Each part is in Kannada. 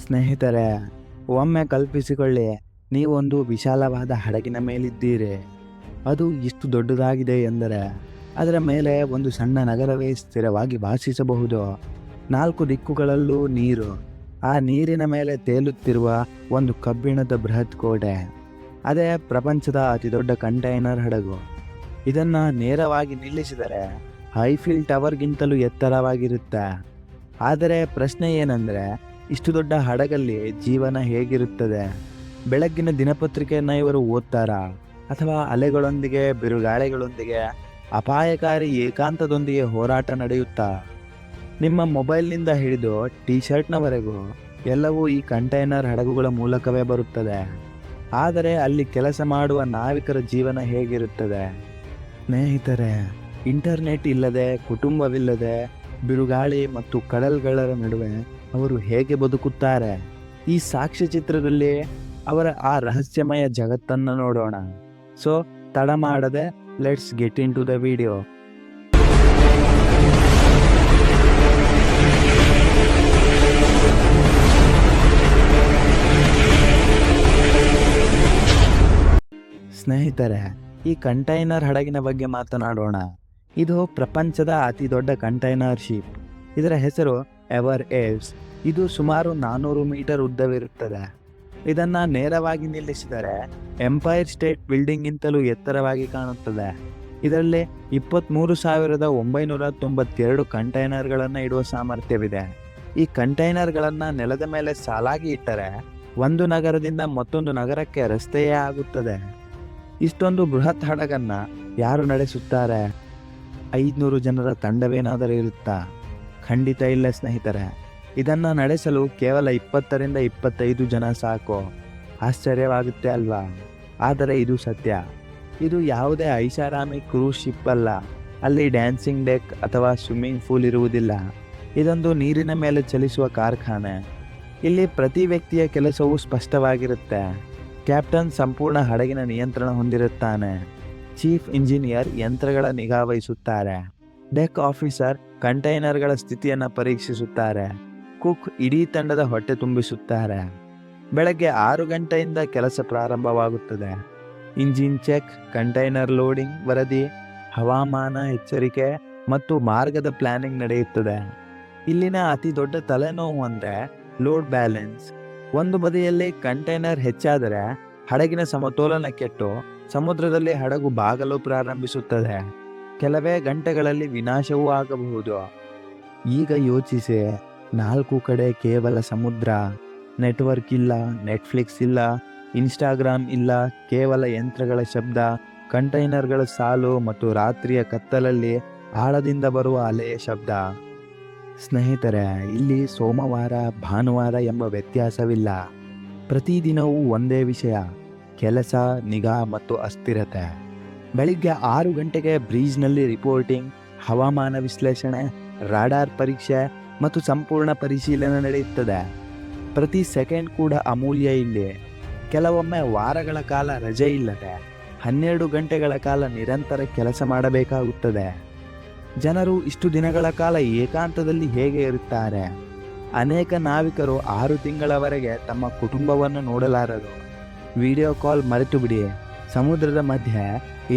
ಸ್ನೇಹಿತರೆ, ಒಮ್ಮೆ ಕಲ್ಪಿಸಿಕೊಳ್ಳಿ, ನೀವೊಂದು ವಿಶಾಲವಾದ ಹಡಗಿನ ಮೇಲಿದ್ದೀರಿ. ಅದು ಇಷ್ಟು ದೊಡ್ಡದಾಗಿದೆ ಎಂದರೆ ಅದರ ಮೇಲೆ ಒಂದು ಸಣ್ಣ ನಗರವೇ ಸ್ಥಿರವಾಗಿ ವಾಸಿಸಬಹುದು. 4 ದಿಕ್ಕುಗಳಲ್ಲೂ ನೀರು. ಆ ನೀರಿನ ಮೇಲೆ ತೇಲುತ್ತಿರುವ ಒಂದು ಕಬ್ಬಿಣದ ಬೃಹತ್ ಕೋಟೆ. ಅದೇ ಪ್ರಪಂಚದ ಅತಿದೊಡ್ಡ ಕಂಟೈನರ್ ಹಡಗು. ಇದನ್ನು ನೇರವಾಗಿ ನಿಲ್ಲಿಸಿದರೆ ಐಫಿಲ್ ಟವರ್ಗಿಂತಲೂ ಎತ್ತರವಾಗಿರುತ್ತೆ. ಆದರೆ ಪ್ರಶ್ನೆ ಏನಂದರೆ, ಇಷ್ಟು ದೊಡ್ಡ ಹಡಗಲ್ಲಿ ಜೀವನ ಹೇಗಿರುತ್ತದೆ? ಬೆಳಗ್ಗಿನ ದಿನಪತ್ರಿಕೆಯನ್ನು ಇವರು ಓದ್ತಾರಾ, ಅಥವಾ ಅಲೆಗಳೊಂದಿಗೆ, ಬಿರುಗಾಳಿಗಳೊಂದಿಗೆ, ಅಪಾಯಕಾರಿ ಏಕಾಂತದೊಂದಿಗೆ ಹೋರಾಟ ನಡೆಯುತ್ತಾ? ನಿಮ್ಮ ಮೊಬೈಲ್ನಿಂದ ಹಿಡಿದು ಟಿ ಶರ್ಟ್ನವರೆಗೂ ಎಲ್ಲವೂ ಈ ಕಂಟೈನರ್ ಹಡಗುಗಳ ಮೂಲಕವೇ ಬರುತ್ತದೆ. ಆದರೆ ಅಲ್ಲಿ ಕೆಲಸ ಮಾಡುವ ನಾವಿಕರ ಜೀವನ ಹೇಗಿರುತ್ತದೆ? ಸ್ನೇಹಿತರೆ, ಇಂಟರ್ನೆಟ್ ಇಲ್ಲದೆ, ಕುಟುಂಬವಿಲ್ಲದೆ, ಬಿರುಗಾಳಿ ಮತ್ತು ಕಡಲ್ಗಳ ನಡುವೆ ಅವರು ಹೇಗೆ ಬದುಕುತ್ತಾರೆ? ಈ ಸಾಕ್ಷ್ಯಚಿತ್ರದಲ್ಲಿ ಅವರ ಆ ರಹಸ್ಯಮಯ ಜಗತ್ತನ್ನು ನೋಡೋಣ. ಸೊ ತಡ ಮಾಡದೆ let's get into the video. ಸ್ನೇಹಿತರೆ, ಈ ಕಂಟೈನರ್ ಹಡಗಿನ ಬಗ್ಗೆ ಮಾತನಾಡೋಣ. ಇದು ಪ್ರಪಂಚದ ಅತಿ ದೊಡ್ಡ ಕಂಟೈನರ್ ಶಿಪ್. ಇದರ ಹೆಸರು ಎವರ್ ಏವ್ಸ್. ಇದು ಸುಮಾರು 400 ಮೀಟರ್ ಉದ್ದವಿರುತ್ತದೆ. ಇದನ್ನು ನೇರವಾಗಿ ನಿಲ್ಲಿಸಿದರೆ ಎಂಪೈರ್ ಸ್ಟೇಟ್ ಬಿಲ್ಡಿಂಗ್ಗಿಂತಲೂ ಎತ್ತರವಾಗಿ ಕಾಣುತ್ತದೆ. ಇದರಲ್ಲಿ 23,992 ಕಂಟೈನರ್ಗಳನ್ನು ಇಡುವ ಸಾಮರ್ಥ್ಯವಿದೆ. ಈ ಕಂಟೈನರ್ಗಳನ್ನು ನೆಲದ ಮೇಲೆ ಸಾಲಾಗಿ ಇಟ್ಟರೆ ಒಂದು ನಗರದಿಂದ ಮತ್ತೊಂದು ನಗರಕ್ಕೆ ರಸ್ತೆಯೇ ಆಗುತ್ತದೆ. ಇಷ್ಟೊಂದು ಬೃಹತ್ ಹಡಗನ್ನು ಯಾರು ನಡೆಸುತ್ತಾರೆ? 500 ಜನರ ತಂಡವೇನಾದರೂ ಇರುತ್ತಾ? ಖಂಡಿತ ಇಲ್ಲ ಸ್ನೇಹಿತರೆ. ಇದನ್ನು ನಡೆಸಲು ಕೇವಲ 20ರಿಂದ 25 ಜನ ಸಾಕು. ಆಶ್ಚರ್ಯವಾಗುತ್ತೆ ಅಲ್ವಾ? ಆದರೆ ಇದು ಸತ್ಯ. ಇದು ಯಾವುದೇ ಐಷಾರಾಮಿ ಕ್ರೂಸ್ ಶಿಪ್ ಅಲ್ಲ. ಅಲ್ಲಿ ಡ್ಯಾನ್ಸಿಂಗ್ ಡೆಕ್ ಅಥವಾ ಸ್ವಿಮ್ಮಿಂಗ್ ಪೂಲ್ ಇರುವುದಿಲ್ಲ. ಇದೊಂದು ನೀರಿನ ಮೇಲೆ ಚಲಿಸುವ ಕಾರ್ಖಾನೆ. ಇಲ್ಲಿ ಪ್ರತಿ ವ್ಯಕ್ತಿಯ ಕೆಲಸವು ಸ್ಪಷ್ಟವಾಗಿರುತ್ತೆ. ಕ್ಯಾಪ್ಟನ್ ಸಂಪೂರ್ಣ ಹಡಗಿನ ನಿಯಂತ್ರಣ ಹೊಂದಿರುತ್ತಾನೆ. ಚೀಫ್ ಇಂಜಿನಿಯರ್ ಯಂತ್ರಗಳ ನಿಗಾ ವಹಿಸುತ್ತಾರೆ. ಡೆಕ್ ಆಫೀಸರ್ ಕಂಟೈನರ್ಗಳ ಸ್ಥಿತಿಯನ್ನು ಪರೀಕ್ಷಿಸುತ್ತಾರೆ. ಕುಕ್ ಇಡೀ ತಂಡದ ಹೊಟ್ಟೆ ತುಂಬಿಸುತ್ತಾರೆ. ಬೆಳಗ್ಗೆ 6 ಗಂಟೆಯಿಂದ ಕೆಲಸ ಪ್ರಾರಂಭವಾಗುತ್ತದೆ. ಇಂಜಿನ್ ಚೆಕ್, ಕಂಟೈನರ್ ಲೋಡಿಂಗ್ ವರದಿ, ಹವಾಮಾನ ಎಚ್ಚರಿಕೆ ಮತ್ತು ಮಾರ್ಗದ ಪ್ಲಾನಿಂಗ್ ನಡೆಯುತ್ತದೆ. ಇಲ್ಲಿನ ಅತಿ ದೊಡ್ಡ ತಲೆನೋವು ಅಂದರೆ ಲೋಡ್ ಬ್ಯಾಲೆನ್ಸ್. ಒಂದು ಬದಿಯಲ್ಲಿ ಕಂಟೈನರ್ ಹೆಚ್ಚಾದರೆ ಹಡಗಿನ ಸಮತೋಲನ ಕೆಟ್ಟು ಸಮುದ್ರದಲ್ಲಿ ಹಡಗು ಬಾಗಲು ಪ್ರಾರಂಭಿಸುತ್ತದೆ. ಕೆಲವೇ ಗಂಟೆಗಳಲ್ಲಿ ವಿನಾಶವೂ ಆಗಬಹುದು. ಈಗ ಯೋಚಿಸಿ, 4 ಕಡೆ ಕೇವಲ ಸಮುದ್ರ. ನೆಟ್ವರ್ಕ್ ಇಲ್ಲ, ನೆಟ್ಫ್ಲಿಕ್ಸ್ ಇಲ್ಲ, ಇನ್ಸ್ಟಾಗ್ರಾಮ್ ಇಲ್ಲ. ಕೇವಲ ಯಂತ್ರಗಳ ಶಬ್ದ, ಕಂಟೈನರ್ಗಳ ಸಾಲು ಮತ್ತು ರಾತ್ರಿಯ ಕತ್ತಲಲ್ಲಿ ಆಳದಿಂದ ಬರುವ ಅಲೆಯ ಶಬ್ದ. ಸ್ನೇಹಿತರೆ, ಇಲ್ಲಿ ಸೋಮವಾರ, ಭಾನುವಾರ ಎಂಬ ವ್ಯತ್ಯಾಸವಿಲ್ಲ. ಪ್ರತಿದಿನವೂ ಒಂದೇ ವಿಷಯ: ಕೆಲಸ, ನಿಗಾ ಮತ್ತು ಅಸ್ಥಿರತೆ. ಬೆಳಿಗ್ಗೆ 6 ಗಂಟೆಗೆ ಬ್ರೀಜ್ನಲ್ಲಿ ರಿಪೋರ್ಟಿಂಗ್, ಹವಾಮಾನ ವಿಶ್ಲೇಷಣೆ, ರಾಡಾರ್ ಪರೀಕ್ಷೆ ಮತ್ತು ಸಂಪೂರ್ಣ ಪರಿಶೀಲನೆ ನಡೆಯುತ್ತದೆ. ಪ್ರತಿ ಸೆಕೆಂಡ್ ಕೂಡ ಅಮೂಲ್ಯ ಇಲ್ಲಿ. ಕೆಲವೊಮ್ಮೆ ವಾರಗಳ ಕಾಲ ರಜೆ ಇಲ್ಲದೆ 12 ಗಂಟೆಗಳ ಕಾಲ ನಿರಂತರ ಕೆಲಸ ಮಾಡಬೇಕಾಗುತ್ತದೆ. ಜನರು ಇಷ್ಟು ದಿನಗಳ ಕಾಲ ಏಕಾಂತದಲ್ಲಿ ಹೇಗೆ ಇರುತ್ತಾರೆ? ಅನೇಕ ನಾವಿಕರು 6 ತಿಂಗಳವರೆಗೆ ತಮ್ಮ ಕುಟುಂಬವನ್ನು ನೋಡಲಾರರು. ವಿಡಿಯೋ ಕಾಲ್ ಮರೆತು ಬಿಡಿ. ಸಮುದ್ರದ ಮಧ್ಯೆ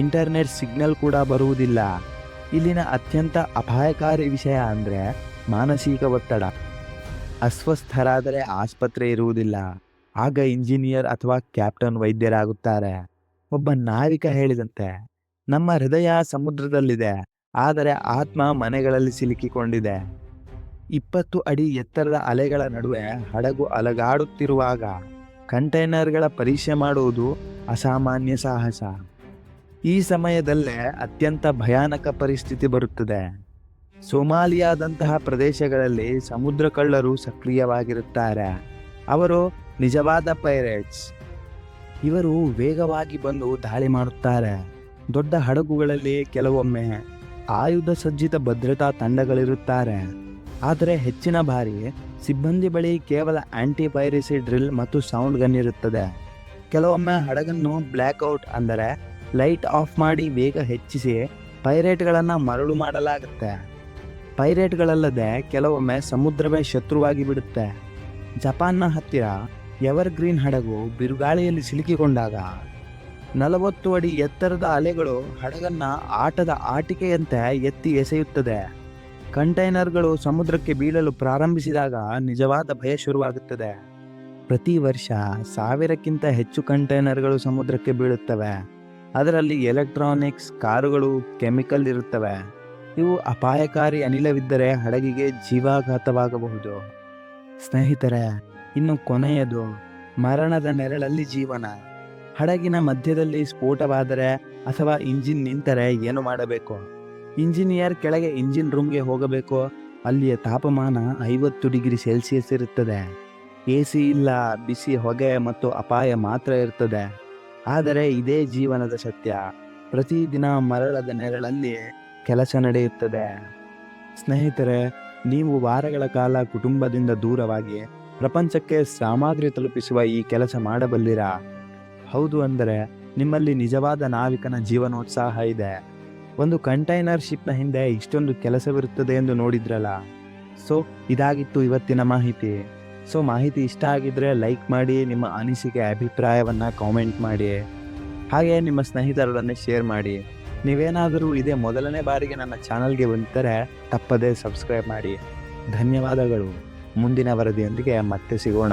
ಇಂಟರ್ನೆಟ್ ಸಿಗ್ನಲ್ ಕೂಡ ಬರುವುದಿಲ್ಲ. ಇಲ್ಲಿನ ಅತ್ಯಂತ ಅಪಾಯಕಾರಿ ವಿಷಯ ಅಂದರೆ ಮಾನಸಿಕ ಒತ್ತಡ. ಅಸ್ವಸ್ಥರಾದರೆ ಆಸ್ಪತ್ರೆ ಇರುವುದಿಲ್ಲ. ಆಗ ಇಂಜಿನಿಯರ್ ಅಥವಾ ಕ್ಯಾಪ್ಟನ್ ವೈದ್ಯರಾಗುತ್ತಾರೆ. ಒಬ್ಬ ನಾವಿಕ ಹೇಳಿದಂತೆ, ನಮ್ಮ ಹೃದಯ ಸಮುದ್ರದಲ್ಲಿದೆ, ಆದರೆ ಆತ್ಮ ಮನೆಗಳಲ್ಲಿ ಸಿಲುಕಿಕೊಂಡಿದೆ. 20 ಅಡಿ ಎತ್ತರದ ಅಲೆಗಳ ನಡುವೆ ಹಡಗು ಅಲಗಾಡುತ್ತಿರುವಾಗ ಕಂಟೈನರ್ಗಳ ಪರೀಕ್ಷೆ ಮಾಡುವುದು ಅಸಾಮಾನ್ಯ ಸಾಹಸ. ಈ ಸಮಯದಲ್ಲೇ ಅತ್ಯಂತ ಭಯಾನಕ ಪರಿಸ್ಥಿತಿ ಬರುತ್ತದೆ. ಸೊಮಾಲಿಯಾದಂತಹ ಪ್ರದೇಶಗಳಲ್ಲಿ ಸಮುದ್ರ ಕಳ್ಳರು ಸಕ್ರಿಯವಾಗಿರುತ್ತಾರೆ. ಅವರು ನಿಜವಾದ ಪೈರೇಟ್ಸ್. ಇವರು ವೇಗವಾಗಿ ಬಂದು ದಾಳಿ ಮಾಡುತ್ತಾರೆ. ದೊಡ್ಡ ಹಡಗುಗಳಲ್ಲಿ ಕೆಲವೊಮ್ಮೆ ಆಯುಧ ಸಜ್ಜಿತ ಭದ್ರತಾ ತಂಡಗಳಿರುತ್ತಾರೆ. ಆದರೆ ಹೆಚ್ಚಿನ ಬಾರಿ ಸಿಬ್ಬಂದಿ ಬಳಿ ಕೇವಲ ಆಂಟಿ ಪೈರಸಿ ಡ್ರಿಲ್ ಮತ್ತು ಸೌಂಡ್ ಗನ್ ಇರುತ್ತದೆ. ಕೆಲವೊಮ್ಮೆ ಹಡಗನ್ನು ಬ್ಲ್ಯಾಕ್ಔಟ್ ಅಂದರೆ ಲೈಟ್ ಆಫ್ ಮಾಡಿ ವೇಗ ಹೆಚ್ಚಿಸಿ ಪೈರೇಟ್ಗಳನ್ನು ಮರಳು ಮಾಡಲಾಗುತ್ತೆ. ಪೈರೇಟ್ಗಳಲ್ಲದೆ ಕೆಲವೊಮ್ಮೆ ಸಮುದ್ರವೇ ಶತ್ರುವಾಗಿ ಬಿಡುತ್ತೆ. ಜಪಾನ್ನ ಹತ್ತಿರ ಎವರ್ಗ್ರೀನ್ ಹಡಗು ಬಿರುಗಾಳಿಯಲ್ಲಿ ಸಿಲುಕಿಕೊಂಡಾಗ 40 ಅಡಿ ಎತ್ತರದ ಅಲೆಗಳು ಹಡಗನ್ನ ಆಟದ ಆಟಿಕೆಯಂತೆ ಎತ್ತಿ ಎಸೆಯುತ್ತದೆ. ಕಂಟೈನರ್ಗಳು ಸಮುದ್ರಕ್ಕೆ ಬೀಳಲು ಪ್ರಾರಂಭಿಸಿದಾಗ ನಿಜವಾದ ಭಯ ಶುರುವಾಗುತ್ತದೆ. ಪ್ರತಿ ವರ್ಷ 1000ಕ್ಕಿಂತ ಹೆಚ್ಚು ಕಂಟೈನರ್ಗಳು ಸಮುದ್ರಕ್ಕೆ ಬೀಳುತ್ತವೆ. ಅದರಲ್ಲಿ ಎಲೆಕ್ಟ್ರಾನಿಕ್ಸ್, ಕಾರುಗಳು, ಕೆಮಿಕಲ್ ಇರುತ್ತವೆ. ಇವು ಅಪಾಯಕಾರಿ ಅನಿಲವಿದ್ದರೆ ಹಡಗಿಗೆ ಜೀವಾಘಾತವಾಗಬಹುದು. ಸ್ನೇಹಿತರೆ, ಇನ್ನು ಕೊನೆಯದು ಮರಣದ ನೆರಳಲ್ಲಿ ಜೀವನ. ಹಡಗಿನ ಮಧ್ಯದಲ್ಲಿ ಸ್ಫೋಟವಾದರೆ ಅಥವಾ ಇಂಜಿನ್ ನಿಂತರೆ ಏನು ಮಾಡಬೇಕು? ಇಂಜಿನಿಯರ್ ಕೆಳಗೆ ಇಂಜಿನ್ ರೂಮ್ಗೆ ಹೋಗಬೇಕು. ಅಲ್ಲಿಯ ತಾಪಮಾನ 50 ಡಿಗ್ರಿ ಸೆಲ್ಸಿಯಸ್ ಇರುತ್ತದೆ. AC ಇಲ್ಲ, ಬಿಸಿ ಹೊಗೆ ಮತ್ತು ಅಪಾಯ ಮಾತ್ರ ಇರ್ತದೆ. ಆದರೆ ಇದೇ ಜೀವನದ ಸತ್ಯ. ಪ್ರತಿದಿನ ಮರಳದ ನೆರಳಲ್ಲಿ ಕೆಲಸ ನಡೆಯುತ್ತದೆ. ಸ್ನೇಹಿತರೆ, ನೀವು ವಾರಗಳ ಕಾಲ ಕುಟುಂಬದಿಂದ ದೂರವಾಗಿ ಪ್ರಪಂಚಕ್ಕೆ ಸಾಮಗ್ರಿ ತಲುಪಿಸುವ ಈ ಕೆಲಸ ಮಾಡಬಲ್ಲಿರಾ? ಹೌದು ಅಂದರೆ ನಿಮ್ಮಲ್ಲಿ ನಿಜವಾದ ನಾವಿಕನ ಜೀವನೋತ್ಸಾಹ ಇದೆ. ಒಂದು ಕಂಟೈನರ್ ಶಿಪ್ನ ಹಿಂದೆ ಇಷ್ಟೊಂದು ಕೆಲಸವಿರುತ್ತದೆ ಎಂದು ನೋಡಿದ್ರಲ್ಲ. ಸೊ ಇದಾಗಿತ್ತು ಇವತ್ತಿನ ಮಾಹಿತಿ. ಮಾಹಿತಿ ಇಷ್ಟ ಆಗಿದ್ರೆ ಲೈಕ್ ಮಾಡಿ, ನಿಮ್ಮ ಅನಿಸಿಕೆ ಅಭಿಪ್ರಾಯವನ್ನು ಕಾಮೆಂಟ್ ಮಾಡಿ, ಹಾಗೆ ನಿಮ್ಮ ಸ್ನೇಹಿತರೊಡನೆ ಶೇರ್ ಮಾಡಿ. ನೀವೇನಾದರೂ ಇದೇ ಮೊದಲನೇ ಬಾರಿಗೆ ನನ್ನ ಚಾನಲ್ಗೆ ಬಂದರೆ ತಪ್ಪದೇ ಸಬ್ಸ್ಕ್ರೈಬ್ ಮಾಡಿ. ಧನ್ಯವಾದಗಳು. ಮುಂದಿನ ವರದಿಯೊಂದಿಗೆ ಮತ್ತೆ ಸಿಗೋಣ.